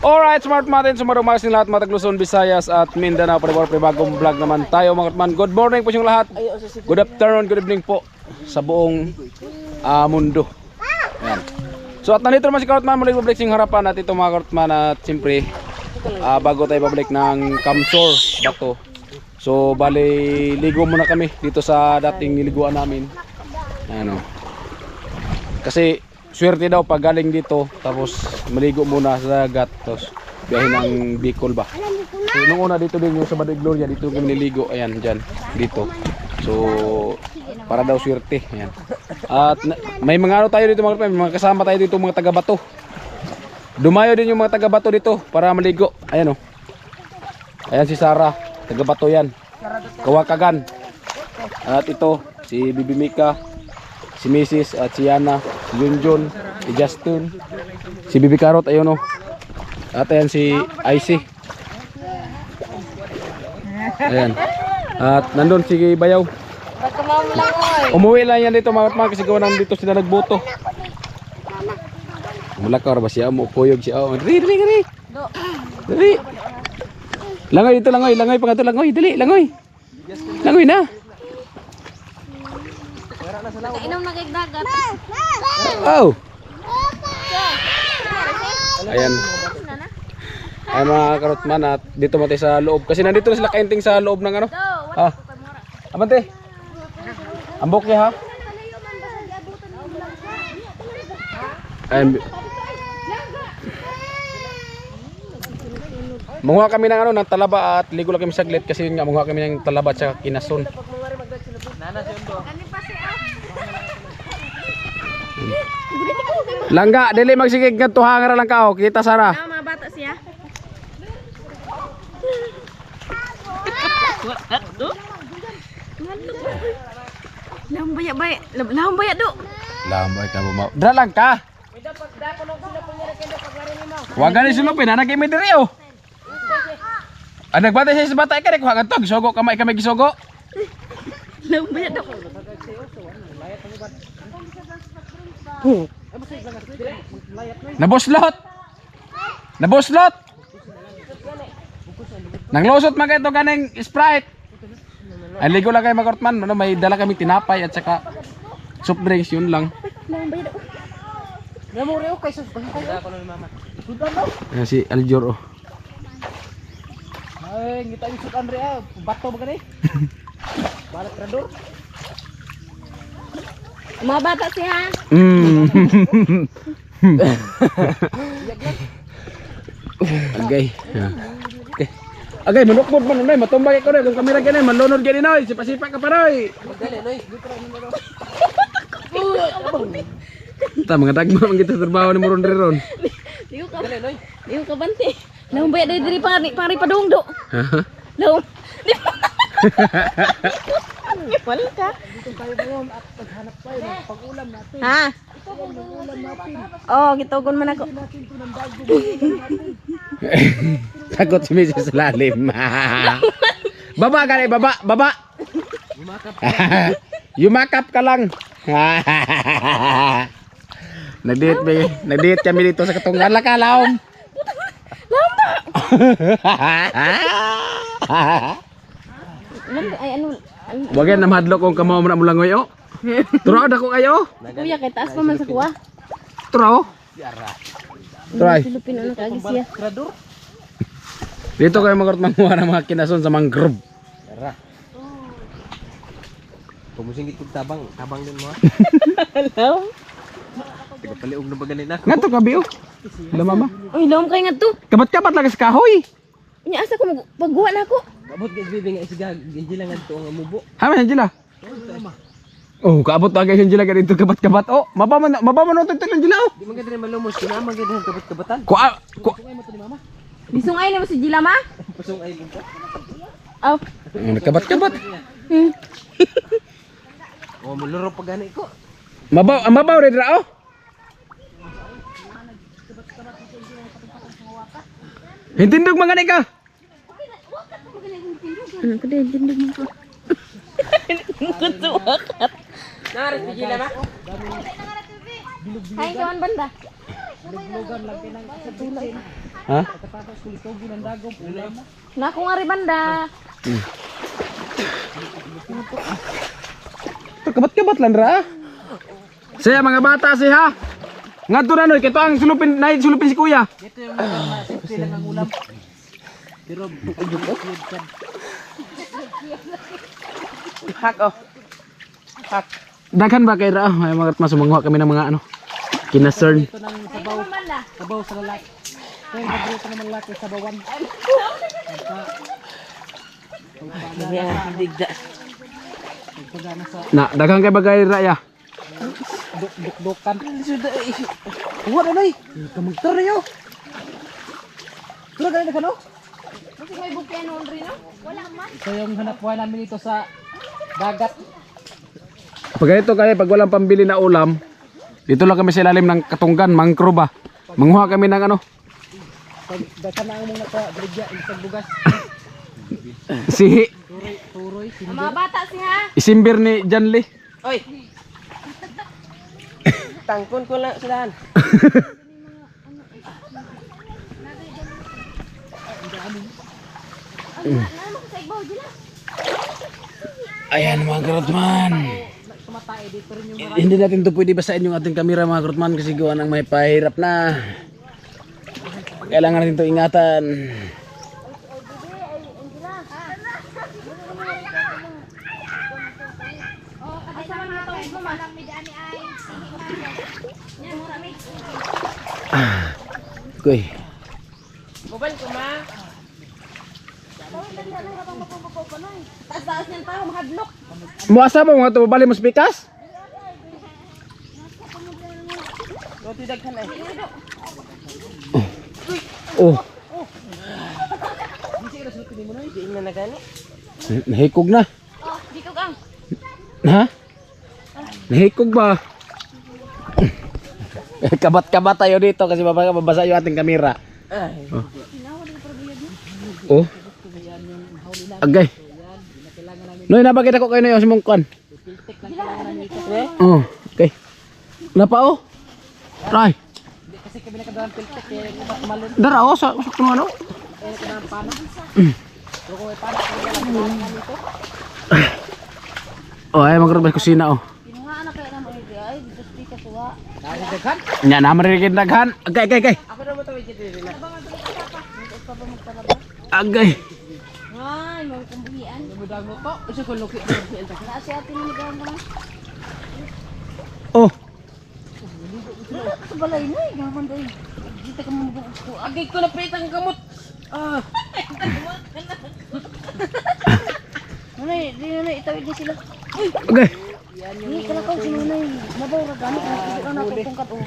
Alright, smart matin, sumarumas ng lahat, matag Luzon, Visayas at Mindanao. Bagong vlog naman tayo mga katman. Good morning po yung lahat. Good afternoon, good evening po sa buong mundo. Ayan. So at nandito naman si Karotman, muli babalik yung harapan at ito mga Karotman. At siyempre, bago tayo babalik ng Kamsor, Bato. So bali, ligo muna kami dito sa dating niliguan namin. Ano. Kasi swerte daw pag galing dito, tapos maligo muna sa dagat, tapos biyahe ng Bicol ba. So nung una dito din yung sa Baduy Gloria, dito kami niligo, ayan, dyan, dito. So para daw swerte, ayan. At may mga ano tayo dito mga kasama tayo dito mga taga Bato. Dumayo din yung mga taga Bato dito para maligo, ayan o. Ayan si Sarah, taga Bato yan. Kawakagan. At ito, si Bibi Mika, si Mrs. at si Yana, si Junjun, si Justin, si Bibi Karot, ayun o. At ayan si Icy. Ayan. At nandun si Bayaw. Umuwi lang yan dito mga kasi gawa nandito sila nagboto. Mulakaw ba siya? Umupuyog siya. Dali. Dali. Langoy dito, langoy. Langoy pa nga ito, langoy. Dali, langoy. Langoy na. Inom na kay dagat. Oh. Ayan. Ay mga Karotman at dito mati sa loob. Kasi nandito na sila kainting sa loob ng ano. Ah. Abante. Ambok niya ha. Ayan. Munguha kami ng ano, ng talaba at ligo lang kami saglit kasi nga munguha kami ng talaba at saka kinason. Langga, dili magsigig ngadto hangar lang ka oh. Kita Sara. Mga bata siya. Lambaya do. Lambay ka mo. Dra lang ka. Wa gani sulupin ana kay mi diri oh. Nagbatay siya sa bata ka kuha kadto gisogo kamay kami gisogo. Lambaya do. Naboslot. Naboslot. Nanglosot man kay to ganing Sprite. Ay ligo lang kay Makortman, ano may dala kami tinapay at saka soft drinks yun lang. Lambaya do. Namore o kay sus bangkay ko ni mama. Ayan si Aljor oh. Ay, ngita yung sukan rin bato ba gani? Balat rador. Mga bata siya. Agay. Okay. Agay manukbot man noy, matumbay ko kung kamera gani manlunod gani noy, sipa-sipa ka pa noy. Dali noy, Ta mga dagma man kita trabaho ni moron ron. Diyo ka. Diyo ka bante. Lambaya do diri pari padung do. Ha? Law. Wala ka. dito tayo ngayon at maghanap tayo ng pag-ulam natin. Ha? Ito ang pag-ulam natin. Oh, gitugon man ako. Hindi natin ito ng bago natin. Takot si Mrs. Lalim. Baba gani, baba. Yumakap ka lang. Nag-date kami dito sa Katungan Lakalaom. Lamba. Ay ano? Wag yan namahadlok kung kamo mo na mulangoy oh. Turo ako kayo. Kuya kay taas pa man sa kuha. Turo. Try. Pilipino na kagi siya. Rador. Dito kayo manguha ng mga kinason sa mangrove. Tara. Pumusingit kong tabang din mo ha. Hello. Paliog na ba ganina? Ngadto ka biyo. Hello mama. Uy, lawom kay ngadto. Kabat-kabat lang sa kahoy. Nya asa ko pagguha na ako. Abot guys bibi nga isiga ginjilangan to ang mubo. Hama Angela. Oh, kaabot agay Angela ka dito kabat-kabat. Oh, mababa no tutul Angela oh. Di man gid malumos kinamang gid ang kabat-kabatan. Ko Bisong ay na mo si Jila ma? Pasong ay mo. Oh. kabat-kabat. Oh, muluro pa gani ko. Mabaw red ra oh. Hintindog mga ka. Ano ko din dindig mo ko. Kutuwakat. Naris bigila ba? Hay kawan banda. Lugan lang kinang sa tulay. Ha? Tapos kulitugi ng dagom. Ulam mo. Na kung ari banda. Kabat-kabat lang ra. Saya mga bata siya. Ngadto na noy kito ang sulupin sulupin si kuya. Dito yung lugar na simple lang ang ulam. Pero hak oh. Hak. Daghan ba kay ra? May mga masumangwa kami ng mga ano. Kinasern. Ito ng sabaw. Sabaw sa lalaki. Ito yung paborito naman lalaki, sabawan. Digda. Pagpagana sa Na daghang kay bagay ra ya. duk-dukan. Huwag na noy. Kamagtar na yun. Tulog ka na ka no? Kasi may bukyan noon rin, no? Wala man. Ito yung hanap buhay namin dito sa dagat. Pag ganito kaya pag walang pambili na ulam, dito lang kami sa ilalim ng katunggan, mangkro ba. Manguha kami ng ano, Pag daka na ang mong naka-drigya, isang bugas. sihi, Turoy, Ang mga bata siya. isimbir ni Janli. Oy! Tangkon ko lang silahan. Ano sa igbaw dila? Ayan mga karotman. Tumatay dito rin yung Hindi natin to pwede basahin yung ating kamera mga karotman kasi gawa ng may pahirap na. Kailangan natin to ingatan. Kuy. Mobile ko ma. Taas-taas niyan pa, mahadlok. Muasa mo mga to bali mo spikas? Roti daghan ay. Oh, Di siya rasul pini mo noy, di na nagani. nahikog na. Oh, di ko gang. Ha? Nahikog ba? Kabat-kabat tayo dito kasi babasa yung ating kamera. Ay. Oh. Agay. Noy, nabagit ako kayo na yung simungkan. Oh, okay. Napa oh? Try. Di kasi kami nakadalang piltek kaya mas malun Dara oh, sa usok ng ano? kaya nakadalang pana. Pero kung may pana kung wala pana nito. Oh, ay magkaroon ba kusina oh. Pinuha na kaya naman ay dito speak ka suwa. Dahil daghan. Nya na maririkin daghan. Agay, agay, agay. Ako na mo tawid dito nila. Agay. Ay, may kumbuhian. Mudag mo to. Isa ko loki mo si Elta. Na si ate ni gang naman. Oh, Wala ka sa balay mo, gaman day. Dito ka mo ko. Agay ko na pitang gamot. Ah. Nanay, di na itawid ni sila. agay. Ni kala ko si nanay. Nabaw ra gani ko na ko tungkat oh.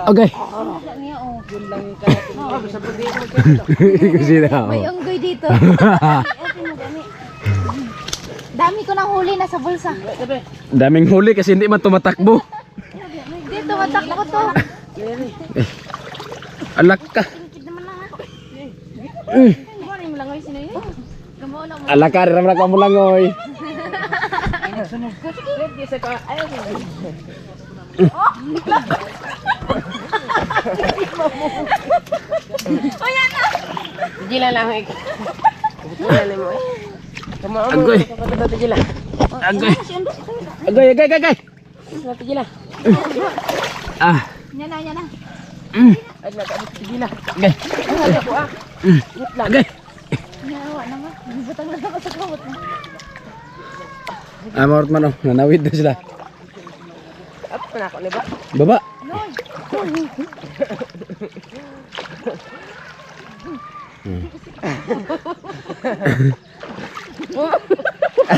Agay. Wala niya oh. Yun lang kaya sa pwede mo Kusina May oh. unggoy dito. Ate mo gani. Dami ko nang huli na sa bulsa. Sabi. Daming huli kasi hindi man tumatakbo. Dito matakbo to. Alak ka. Tingkid naman lang ha. Mm. Ano yung langoy sinayo? Gamo na mo. Alak ka, ramra ka mo lang oy. Sunog ko. Sige sa ka. Ay. Oh yan na. Gila lang ik. Gila mo eh. Kamu Agoy. Patay gila. Agay. Agay, agay, agay, agay. Patay gila. Ah. Yan na, yan na. Mm. Ay nakabot gila. Agay. Ay ako ah. Wait lang. Agay. Nawa naman. Butang na ako sa kawat mo. Ah, maurot man oh. Nanawid na sila. Up na ako ni ba? Baba.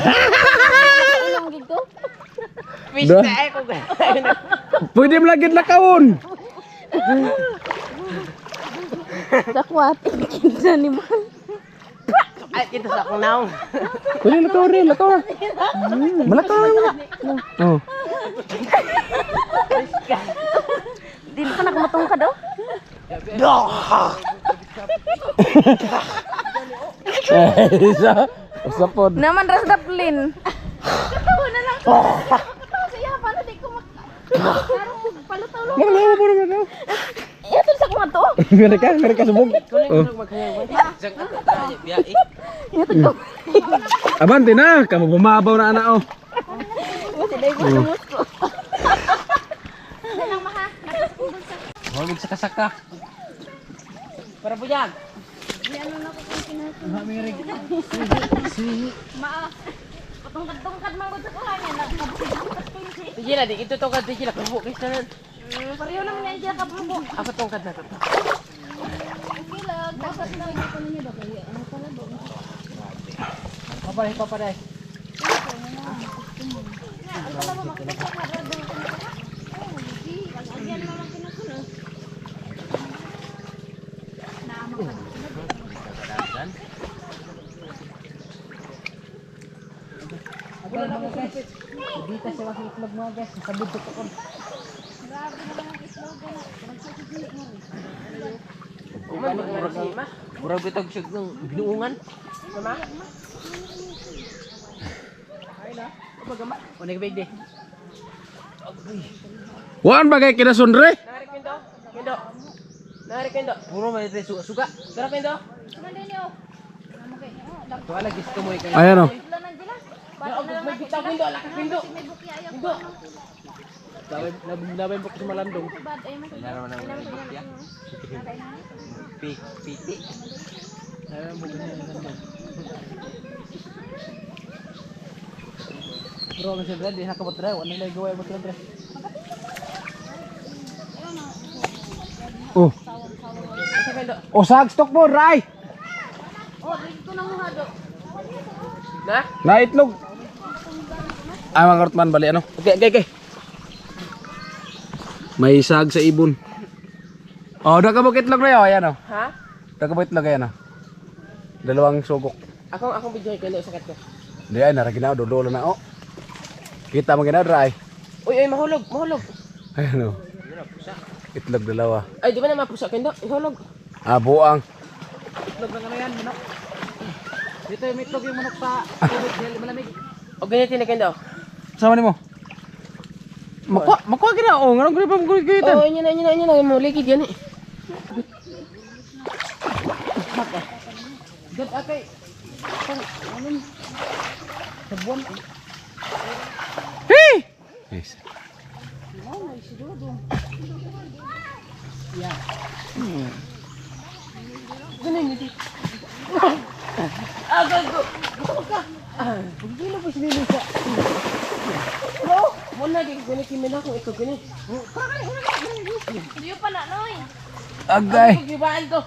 Ulang dito. Fish Da. na ako ga. Pwede mo lagi lakawon. Dakwat. Kinsa ni mo. Ay kita sa akong naong. Pwede lakawon rin, lakawon. Malakaw mo na. Oh. Di pa nakamatong ka daw. Isa. Usapod. Naman ras daplin. Katawa na lang. Siya paano di ko mak. Maglawa po naman daw. Ito sa kuma to. Mereka subog. Oh. Abante na, kamu bumabaw na anak oh. Kasi dai ko sa musko. Huwag sa kasaka. Para po yan. Patungkat-tungkat man gud sa kuhan niya. Sige na, di ito tongkat di sila. Kabuk kayo na. Pareho naman yan siya kabubo. Ako tongkat na ito. Okay lang, dapat na ito ninyo ba kaya? Ano pala do? Papaday. Dito sa wakil itlog mga guys, sa budok ako. Murag bitog siya ng binuungan. Sama? Ay na. Pagama. O nagbig di. Wan bagay kinasundre. Narik Kendo. Kendo. Narik Kendo. Puro may suga. Tara Kendo. Tuwa lagi sa tumoy kayo. Ayan oh. May bitaw Kendo. Alaka Kendo. Kendo. Labay mo ko sa malandong. Naraman naman ng bukya. Piti. Naraman mo ko sa malandong. Bro, masih berada di nakabot dre. Wala na gaway mo dre. Oh. Asa Kendo? Osag stock mo, Ray. Oh, dito na mo hado. Na? Naitlog. Ay mga kartman bali ano. Okay. May sag sa ibon. Oh, nakabok itlog na 'yo, ayan oh. Ha? Nakabok itlog ayan oh. Dalawang sugok. Akong video Kendo sakat ko. Di ay nara ginaw dodolo na oh. Kita mo ginaw Ray. Uy, mahulog. Ayan oh. Itlog dalawa. Ay, di ba na mapusa Kendo? Ihulog. Ah, buang. Itlog na yan, manok. Dito yung itlog yung manok sa tubig, malamig. O ganito na Kendo. Sama nimo. Makuha gina oh, nganong gripa mo gitan. Oh, inyo na, mo ligid yan eh. Dad akay. Sabon. Hey! Yes. Ya. Ganun yun. Gago. Hindi na po sinili siya. Bro, muna gini kimina kung ikaw gini. Diyo pa na noy. Agay. Pagbibaan ko.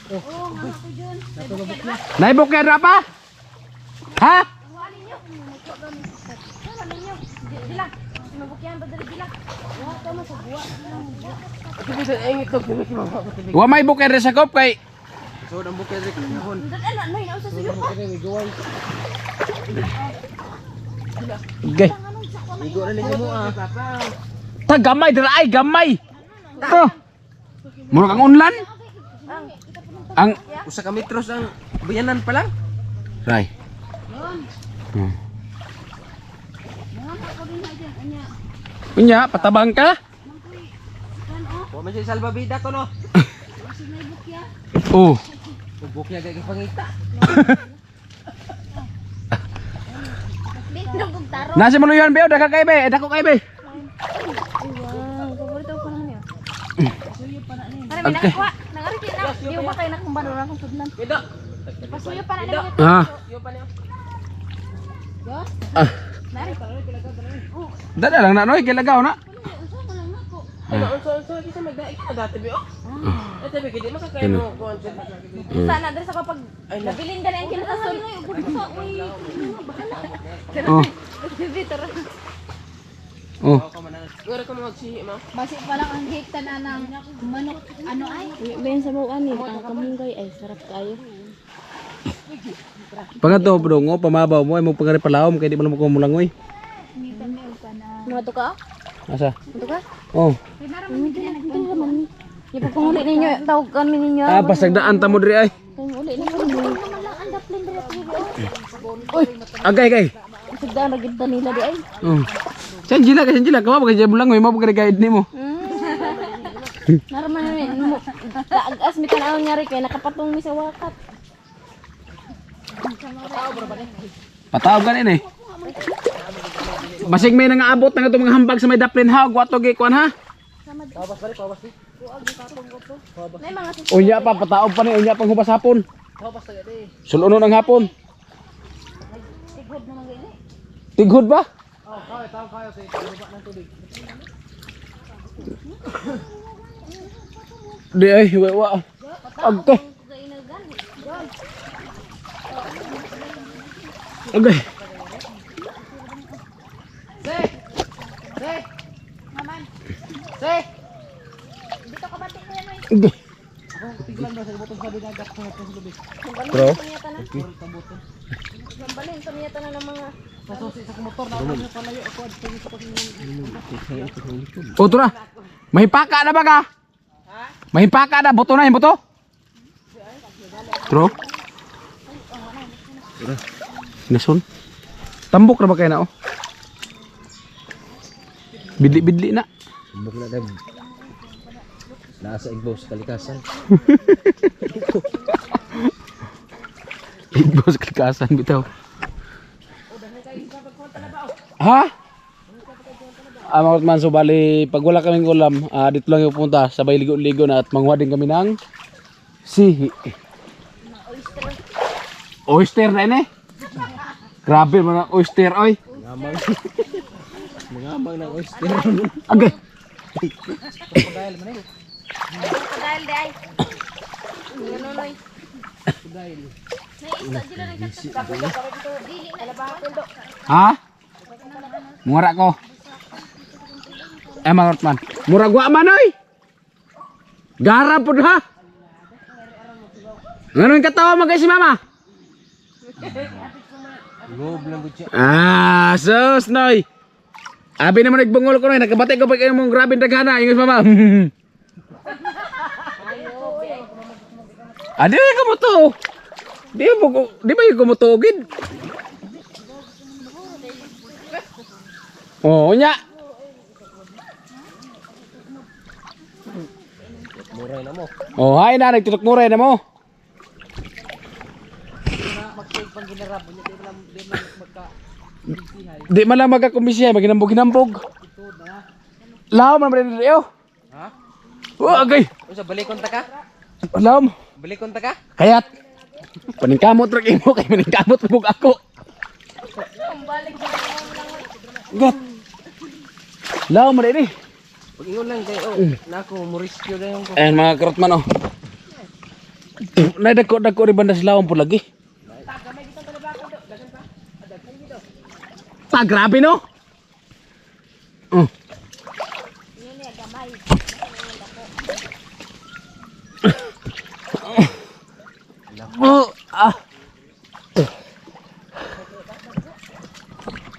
Oh, mga ko dyan. Naibok yan ra pa? Ha? Wali nyo. Wala ninyo. Dila. Mabukyan ba dali dila? Wala ka mo sa buwa. Ito ang itlog gini kimama ko tubig. Wa may buker sa kop kay. So, ang bukid rin kahon. Dad ana noy na sa suyo pa. Gaway. Agay. Ligo na ninyo mo ah. Ta gamay dira ay gamay. To. Murag ang unlan? Ang Usa ka metros ang buyanan pa lang. Ray. Hmm. Unya, patabang ka? O man siya salbabida ko no. Oh. Ubok niya gagawin pangita. Bindog og taro. Nasi mo yan, Beo. Dako kay be. Dako kay be. Wow, paborito ko naman yun. Para Okay. minakwa. Nangariki na. Diyo ba kayo nakumbalo na akong sudlan. Kendo. Pasuyo pa na nila. Ah. Yo pa niyo. Ah. Nari. Dada lang na noy, kilagaw na. Unsa kita magdaig ka dati bi oh. Ito bi kidi makakain mo ko unsa. Sana dres ako pag nabilin ka na ang kinasasol. Uy. Oh. Bitter. Oh. Ngara ko magsihi mo. Basi pa lang ang hikta na ng manok. Ano ay? Ben sa buwan ni ang kamunggay ay sarap kayo. Pangato bro, ngo pamabaw mo ay mo pagari palawom kay di mo ko mulangoy. Nato ka? Asa? Nato ka? Oh. Hindi naman. Ipapanguli ninyo, tawag kami ninyo. Ah, pasagdaan ta mo diri ay. Uli na kami. Ang daplin diri. Oy, agay kay. Sagdaan ra gid nila di ay. Oh. Sanjila ka sanjila ka ba kay bulang mo ba guide nimo. Naraman mo. Tagas mi tanaw niya rin kay nakapatong mi sa wakat. Pataw ganin eh. Basig may nangaabot na ito mga hambag sa may daplin ha. Guwato gikuan ha. Pabas balik, pabas di. May mga Unya pa pataob pa ni unya pang hubas hapon. Pabas tagad eh. Sulunon ang hapon. sigod naman gini. Tighod ba? Oh, kaya sa baba ng tubig. Di ay wa. Agkay. Gainagan. Agay. Naman. Dito ka batik ko yan oy. Agay. Ako tiglan ba sa botong sa binagat ko sa lubig. Bro. Lambalin sa niya tanan ng mga Nasusi sa motor na ako na palayo ako at pagis ako O tura. Mahipaka na ba ka? Ha? Mahipaka na buto na yung buto. Bro. Nason. Tambok na ba kayo na oh? Bidli-bidli na. Buk na dam. Nasa igbo sa kalikasan. Igbo sa kalikasan bitaw. Ha? Mga man so bali pag wala kaming ulam, dito lang yung pupunta, sabay ligo-ligo na at manguha din kami ng sihi. Oyster na yun eh. Grabe mo ng oyster oy. Mangamang ng oyster. Agay. dahil man eh. kadal di ay. Nganonoy. Dahil. Naisa sila nang dili na labapil do. Ha? Mura ko. Mga man. Mura gua man oy. Garap pud ha. Nganon katawa magay si mama? Gob lang gud siya. Sus noy. Abi naman nagbungol ko noy, nakabati ko pa kayo mong grabing daghana, ingos mama. Adi ko mo to. Di ba yung kumutugid? Oh, nya. Muray na mo. Oh, hay na nagtulok muray na mo. Magtug pang ginarab nya di man magka Di man lang magkakumbisiya, maginambog-ginambog. Laom man rin rin Ha? Oh, agay. Usa balikon ta ka? Laom. Balikon ta ka? Kayat. Paningkamot rak imo kay paningkamot bug ako. Gat. Laom man rin. Pag ingon lang kay nako mo rescue dayon ko. Ayan mga karotman oh. Naidagko rin banda sa laom po lagi. Grabe no?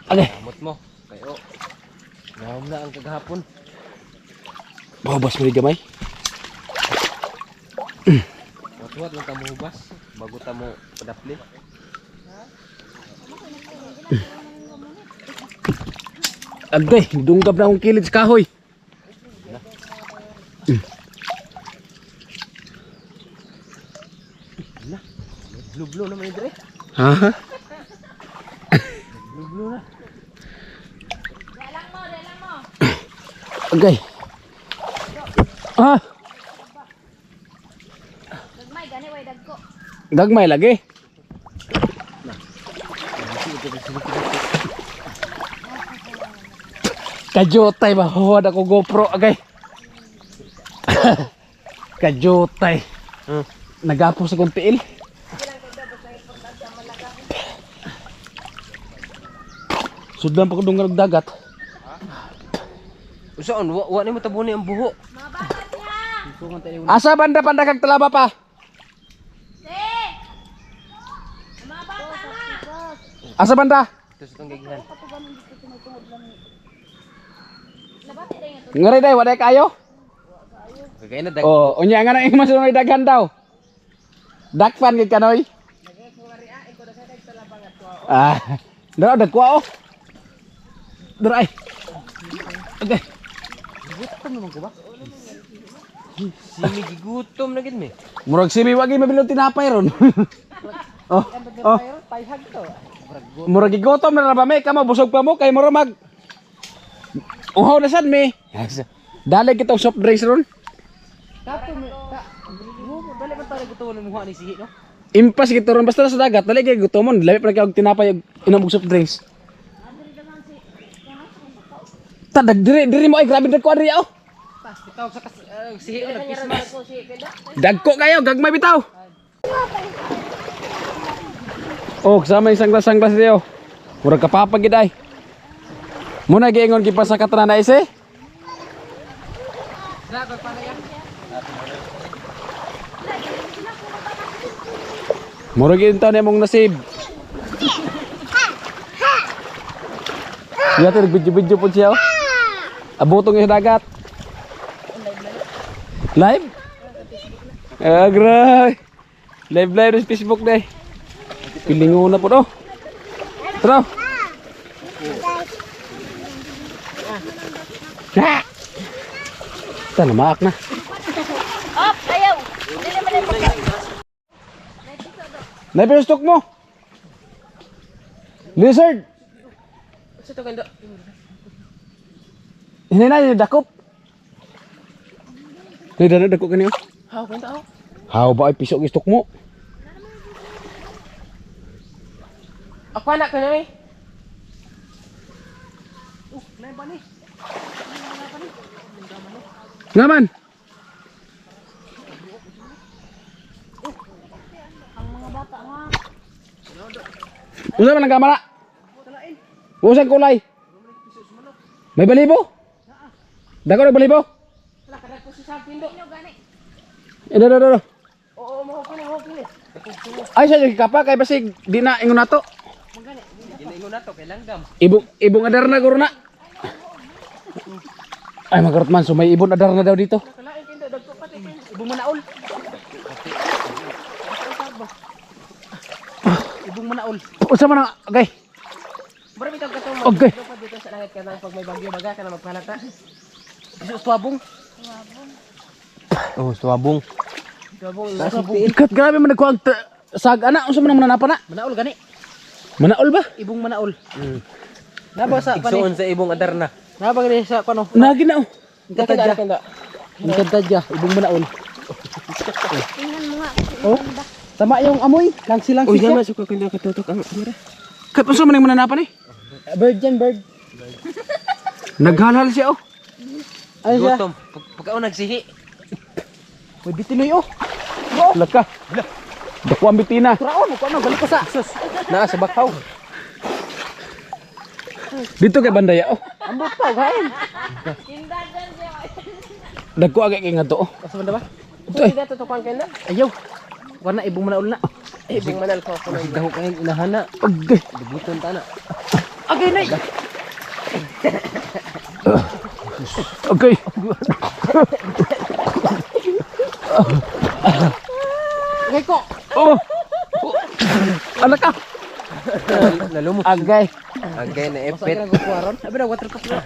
Okay. Amot mo. Kayo. Naom na ang kagahapon. Mahubas mo rin gamay. Wat-wat lang ta mo hubas bago ta mo padapli. Agay, dunggab na akong kilid sa kahoy. Blue naman dire. Ha? Blue na. Dalang mo. Agay. Gagmay gani way dagko. Gagmay lagi. Kajotay ba? Huwad ako GoPro agay. Kajotay. Nagapos akong tiil. Sudan pa ko dungar og dagat. Usaon wa ni mo tabuni ang buho. Mga bata niya. Asa banda kag talaba pa? Mga bata ha. Asa banda? Ito sa tong gigihan. Labati rin ito. Ngari day waday kayo? Kagay na dag. Oh, unya nga nang imasunod daghan daw. Dakpan gid kanoy. Dara dagko oh. Dara ay. Okay. Gutom naman ko ba? Simi gigutom na gid mi. Murag simi wagi mabilog tinapay ron. Oh. Oh. Payhag to. Murag gigotom na ba may kamo busog pa mo kay mura mag uhaw na sad mi. Dali kitong soft drinks ron. Kato mo. Dali man tayo gutom ng muha ni sihi no? Impas gito ron basta sa dagat dali kay gutomon labi pa kay og tinapay og inom og soft drinks. Tadag diri mo ay grabe dagko adri oh. Tas bitaw sa sihi o nagpismas. Dagko kayo gagmay bitaw. Oh, sama yung sanglas-sanglas niyo. Murag kapapagid ay. Muna giingon gipa sa katanan na ise. Murag gintaw ni mong nasib. Ya ter video-video pun siya. Abotong yung dagat. Live? Agray. Live sa Facebook deh. Pilingon na po do. Tara. Tara, maak na. Op, ayaw. Dili man ay buka. Naipin yung stock mo. Lizard. Sa to kando. Hindi na yung dakop. Hindi na dakop kanyo. Haw kanta aw. How ba ay pisok yung stock mo? Ako anak ka na mi. Ngaman. Usa man ang kamera? Usa kulay. May balibo? Dako na balibo? Wala kada ko si Sapindo. Ida. Oo, mo ko ni. Ay sa kapa kay basig di na ingon nato. Giningon nato kay langgam. Ibong adar na guro na. Ay magarot man so may ibon adar na daw dito. Kalain kindo dagko pati Ibong manaol. Ibong manaol. Usa man ang okay. Baro bitaw ka to. Okay. Dito sa langit ka na pag may bagyo baga ka na magpalata. Isu tuabong. Oh, suwabong. Gabong Ikat grabe man nagkuang sag ana unsa man mananapa na? Manaol gani. Manaol ba? Ibong manaol. Naba sa igsuon sa ibong adar na. Naba gani sa kuno. Nagi na oh. Katadya. Katadya, ibong manaol. Tingnan mo nga. Oh. Tama yung amoy, lang Uy, siya. dama sa ko kanda katutok ang kamera. Kat unsa man mananapa ni? Bird yan, bird. Naghalhal siya oh. Ano siya? Gutom. Pagkaon nagsihi. May bitinoy oh. Laka. Dako ang bitina. Turaon, ko ano, balik ko sa. Sus. Naa sa bakaw. Dito kay bandaya oh. Ambot pa, kain. Tindagan siya. Dagko agay kay ngadto oh. Asa man ba? Ito eh. Dito tutukan kanda. Ayaw. Warna ibong manaol na. Ibong manal ko ako. Daho kay inahana. Okay. Dubuton ta na. Okay, nay. Okay. Okay ko. Oh. Anak ka. Nalumot. Agay. Agay na Masa epet. ka ko kuaron? Abi na waterproof na.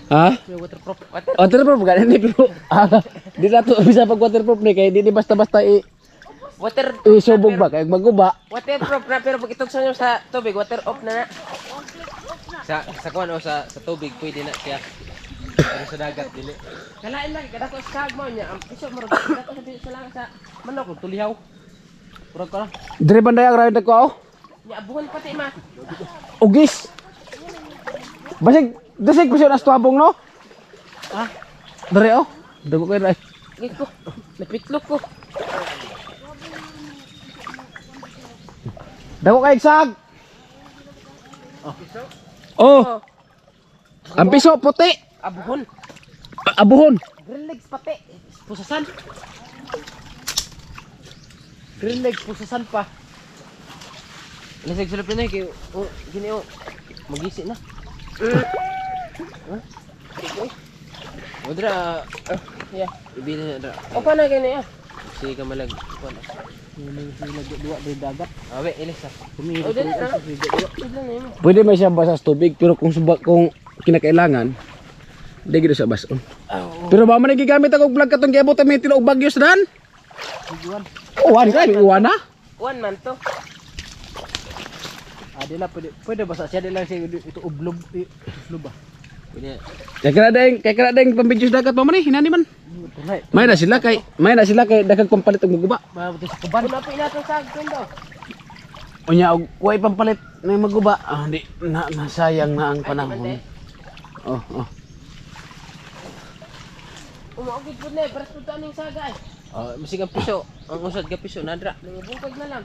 Ha? Waterproof. Waterproof gani ni bro. Di na to bisa pag waterproof ni kay di basta-basta Water isubog ba kay maguba. waterproof na pero pag itugsan nyo sa tubig, water off na na. Sa kuan o sa tubig pwede na siya. Pero sa dagat dili. Kalain lang kada ko sa mo niya. Ang piso mo kada ko sa lang sa manok tulihaw. Purag ko lang. Dire bandaya grabe dagko oh. Nya abuhan pati ma. Ugis. Basig desig bisyo nas tuabong no? Ah, Dire oh. Dago kay ray. Giko. Napitlok ko. Dago kay sag. Oh. Ang piso puti. Abuhon. Abuhon. grill legs pati. Pusasan. Grill legs pusasan pa. Lasig sulap na kay gini o magisi na. Odra ya, ibili na dra. O pa na gani ya. Sige ka malag. Kuan. Dua dari dagat. Awe, ilis ah. Kumihi. O dili na. Dili na yun. Pwede may siya basa sa tubig pero kung kinakailangan Di gid sa bas. Pero ba man gigamit ako og vlog katong giabot mi tinuog bagyo sa dan? Uwan ka, uwan na. One man to. Di lang pwede basa siya di lang siya ito ublob ba. Pwede. Kay kada ding pambidyo sa dagat mo man hinani man. Tunay. May na sila kay daghang pampalit og maguba. Mabuti sa kuban. Kung napin natin sa akin daw. Unya og way pampalit ng maguba. Di nasayang na ang panahon. Oh. Umaugid po na eh, paras po ning saga eh. Masig ang piso, ang usad ka piso, nadra. Nangabungkag na lang.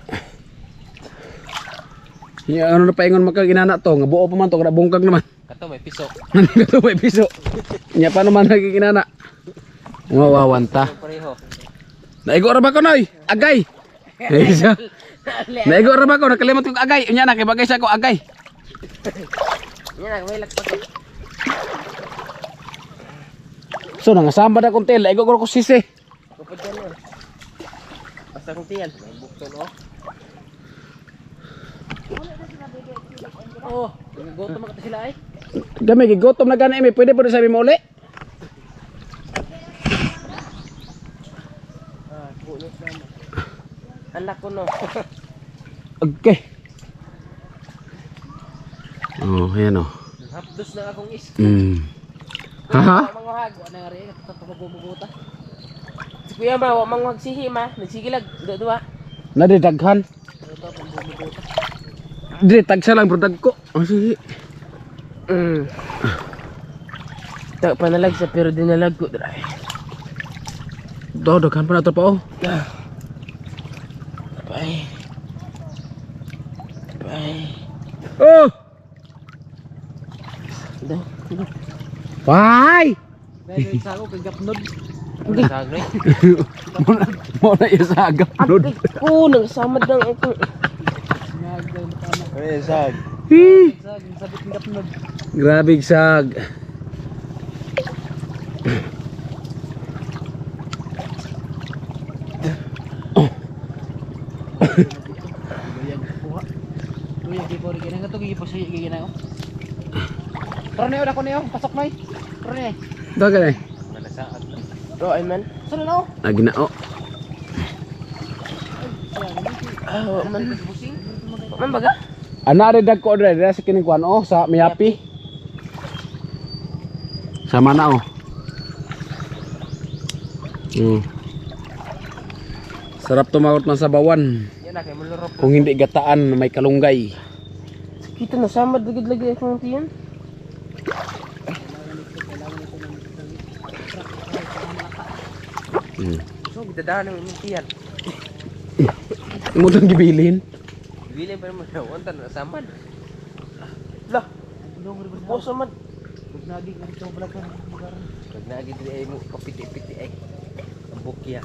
Ya ano na paingon makaginana to, nga buo pa man to kada bungkag naman. Kato may piso. Kato may piso. Nya paano man nagiginana? Wawawan ta. Pareho. Naigo ra ba ko noy? Agay. Naigo ra ba ko nakalimot ko agay. Unya na kay bagay sa ko agay. Yan na, may lakpat eh. So nangasamba na kong tel, naigo ko sisi. Kapag yan yun. Basta kong tiyan. May bukton oh. Oh, nag-goto makata sila ay. Dami gigotom na gani mi, pwede pa sabi mo uli. Anak ko no. Okay. Oh, ayan oh. Hapdos na akong is. Haha. Mga hag, wala nga rin. Tatapagbubuta. Si Kuya ba, wamang magsihi ma. Nagsigilag, dua. Nadidaghan. Di tagsa lang bro dagko. Oh sige. Tak panalag sa pero dinalag ko dra. Daghan pa na to pa oh. Bye. Oh! Daw. Why? Dahil sa ako kay gapnod. Sagre. Mo na isagap nod. Ko nagsamad lang ako. Sag sabit ng gapnod. Grabe sag. Luya di po rin ginang ito gigipasaya ginang. Pero niyo ako niyo pasok nay. Pero niyo. Dagan eh. Malasaad na. Bro, ay man. Saan na oh? Lagi na oh. Man. Man baga? Ana rin dagko dre sa kining kuan oh sa Miyapi. Sama na oh. Sarap tumakot man sa bawan. Yan na kay mulurop. Kung hindi gataan may kalunggay. Kita na samad lagi akong tiyan. So, bidadaan ng inyong tiyan. Imo lang gibilin. Bilin pa naman na wanta na samad. Lah, bosa man. Nagi ka ito vlog ka lugar. Pag naagid ay mo kapiti-piti ay. Ang bukya.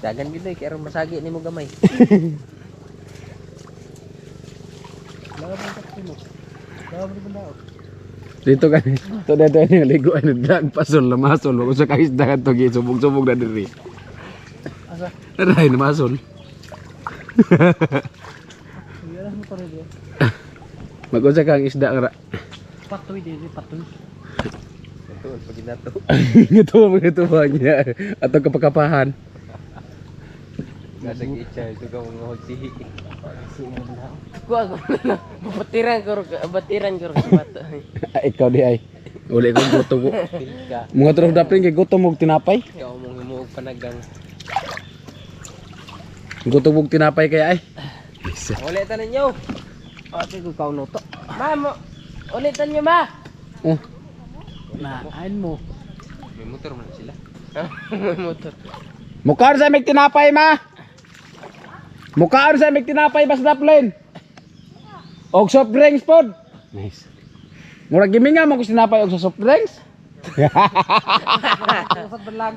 Dagan gid kay aron masagi nimo gamay. Dito kan. To dito ni ligo ay nagdag pasol na masol ko sa kaisda to gisubog-subog na diri. Asa? Aray na masol. Yara mo pare di. Mag-usa kang isda ra. Patoy di patoy. Ito pag ginato. Ito ba niya atong kapakapahan. Nasa kitchen ito ka mga hogsihi. Kuha ko na. Batiran ko sa bata. Ikaw di ay. Uli ko gutom ko. Pilka. Mga turog daplin kay gutom og tinapay. Ikaw mong himuog panagang. Gutom og tinapay kay ay. Ulitan ninyo. Ate ko kaw no to. Ma mo. Ulitan nyo ma. Oh, Na ain mo. May motor man sila. May motor. mukha sa mig tinapay ma. Mukha sa mig tinapay bas daplin. Og soft drinks pod. Nice. Murag giminga mo ko tinapay og sa soft drinks. Sa belang.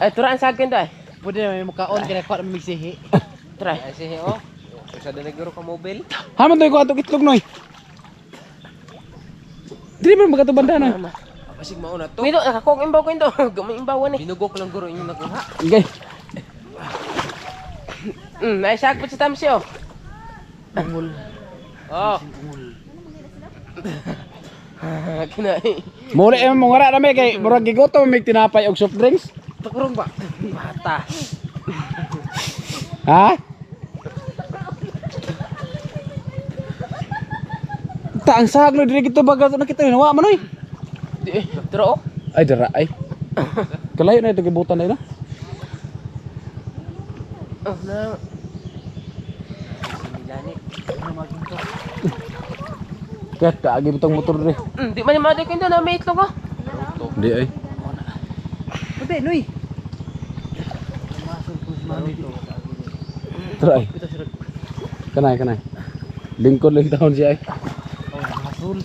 Ay, turaan sa akin daw. Pwede may mukaon kaya ko na migsihi. Try. Ay, sige, oh. Usa na naguro ka mobile. Hamon to ko ato itlog noy. Dili man magato banda na. Basig mauna to. Kuya, nakakong imbaw ko ito. Gamay imbawan eh. Binugok lang guro inyong nakuha. Okay. Naisagpot sa tamsi oh. Oh. Kinai. Muli mo ngara rami kay murag gigutom mig tinapay og soft drinks. Takurong ba? Bata. Ha? Ta ang saglo diri kita bagal na kita nawa man oy. Di pero Ay dira ay. Kalayo na ito gibutan na ina. oh na. Milani. Ket kaagi butang motor diri. Di man madi ko na may itlog ko. Di ay. Pati, Noy. Dira ay. Kanay. Lingkod lang taon siya ay. Masul.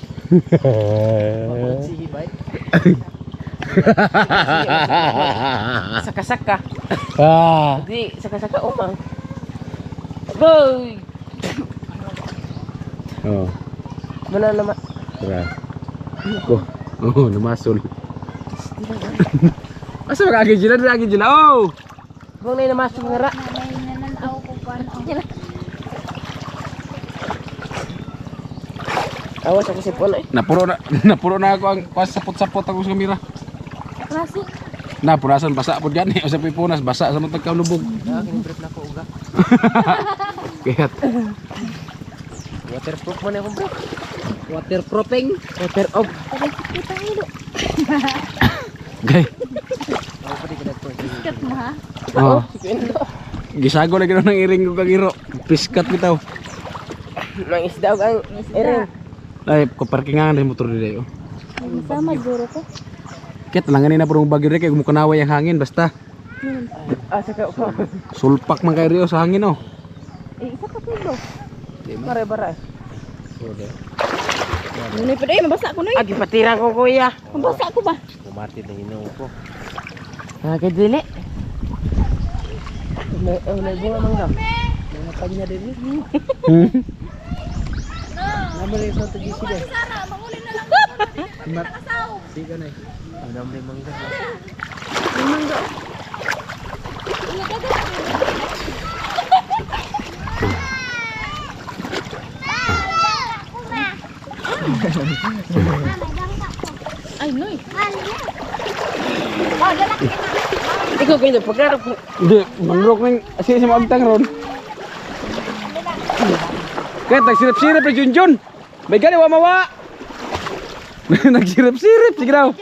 Sihi bay. Saka-saka. Ah. Di saka-saka umang. Boy. Oh. Mana nama? Dira. Ko. Oh, namasul. Asa makagi jila dira agi jila. Oh. Bang na masuk ngara. Nanay nananaw ko kuan. Awas aku sipon ay. Napuro na ako ang sapot-sapot ako sa kamera. Klase. Na punasan basa pud gani usap punas basa sa matag kalubog. Kini-brief na ko uga. Kayat. Waterproof man ako, bro. Waterproofing. Water off. Kita hilo. Gay. Kat mo ha. Oh. Sikwento. Gisago lagi nang iring ko kagiro. Piskat bitaw. Mang isda og ang ering. Ay, ko parkingan ng motor dili oh. Sama guro ko. Ket langan na purong bagyo diri kay kumukanaway ang hangin basta. Ah, saka ko. Sulpak man kay Rio sa hangin oh. Isa pa kilo. Bare-bare. Nunoy pa day mabasa ko noy. Agi patirang ko kuya. Mabasa ko ba? Kumati na inaw ko. Ah, kay dili. May bunga mangga. Mga kanya din. Namali sa to GC din. Sana manguli na lang. Sige na. Ang dami mangga. Mangga. Ay, noy. Oh, lalaki na. Ikaw kayo pagkarap ko. Di, mangrok ning si magtang ron. Kaya nagsirip-sirip na Junjun. May gani wa mawa. Nagsirip-sirip sige daw.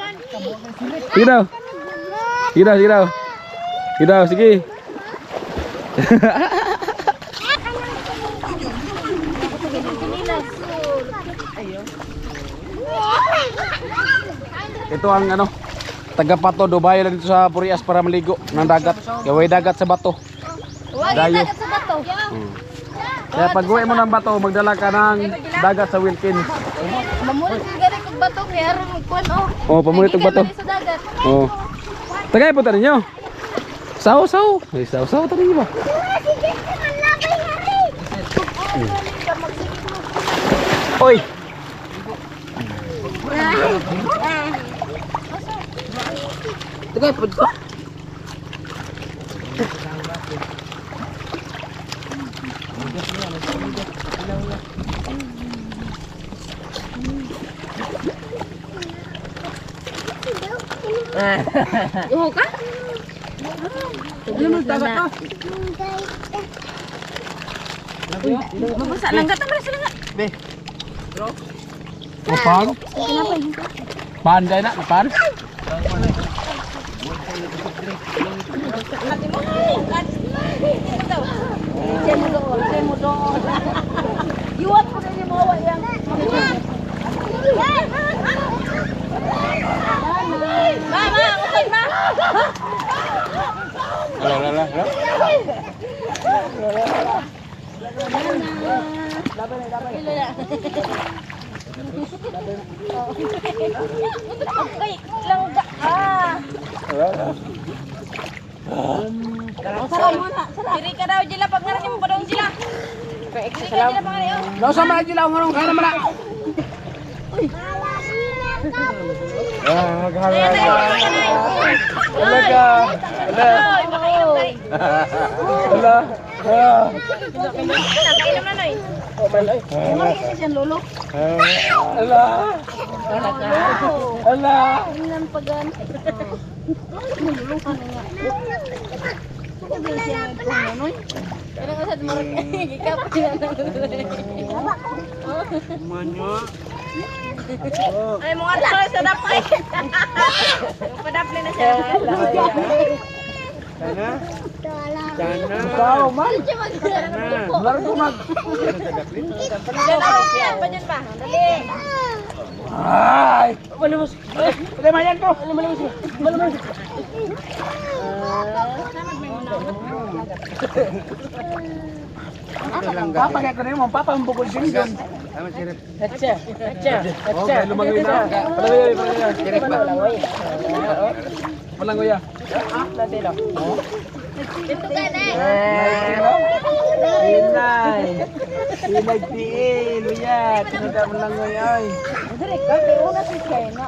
Sige daw. Sige daw, sige daw. Sige daw, sige. Ito ang ano, taga Pato, Dubai lang dito sa Purias para maligo ng dagat. Kaya dagat sa bato. Huwag Dayo. dagat sa bato. Kaya pag uwi mo ng bato, magdala ka ng dagat sa Wilkins. Mamulit ko gani kog bato kaya aron kuan oh. Oh, pamulit og bato. Sa dagat. Oh. Tagay po ninyo. Saw. Ay, saw tayo ba? Oy. Tagay pud ko. Uho ka? Ano taga to? Mabasa lang gata man sila nga. O pan? Pan dai na, pan. Yuwat ko din mo yang. Mama, usay ma. Ala. Okay, langga. Sarap muna. Diri ka daw jila pag ngaranin mo padong jila. Diri ka jila pangari. Daw sama aja lang ngarong kana mana. Ala. Marami kasi siyang lolo. Ala. Ala. Tingnan pa gan. Nilulukan na nga. Sabi siya may punonoy. Kaya nga sa tumarag gikap siya na. Ay mga tao sa dapay. Yung padapli na siya. Tao man. Dali. Largo mag. Panyan pa. Dali. Ay. Malumos. Dali mayan ko. Malumos. Papa kaya ko na yun, papa ang bukol sinigang. Okay, lumangoy na. Palangoy. Palangoy. Dito ka na. Pinagtiin. Luya. Tinada mo langoy ay. Dali ka. Kaya una si Kaya na.